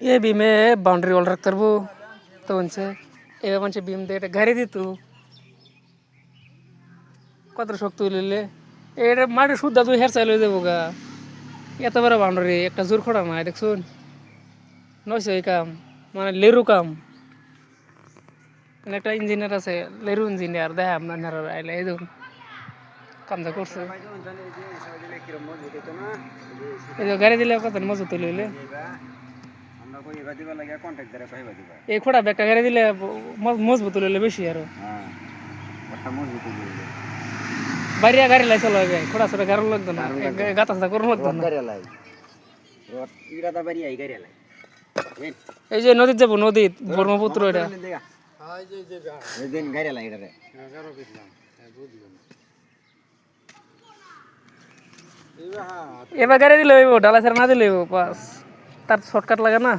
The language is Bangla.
ये बीमे बाउंड्री वॉल रख तरबो तो उनसे এবার মানুষে বিম দিয়ে এটা গাড়ি দিত কত শক্ত হইলে এটা মাটি শুদ্ধা তুই হের চাইলে যাবো গা এত বড় বাউন্ডারি একটা জোর খোড়া নাই দেখছুন নয়ছে এই কাম মানে লেরু কাম একটা ইঞ্জিনিয়ার আছে লেরু ইঞ্জিনিয়ার দেখা আপনার আইলে এই দেখুন কামটা করছে এই যে গাড়ি দিলে কত মজুত হইলে এই খোড়া একটা গাড়ি দিলে মজবুত হইলে বেশি আরো বাইরে গাড়ি লাই চলো ভাই খোড়া ছোটা গাড়ি লাগতো না গাতা সাথে করুন লাগতো না এই যে নদীত যাবো নদীত ব্রহ্মপুত্র এটা এবার গাড়ি দিলে ডালা ছাড়া না দিলে পাস তার শর্টকাট লাগে না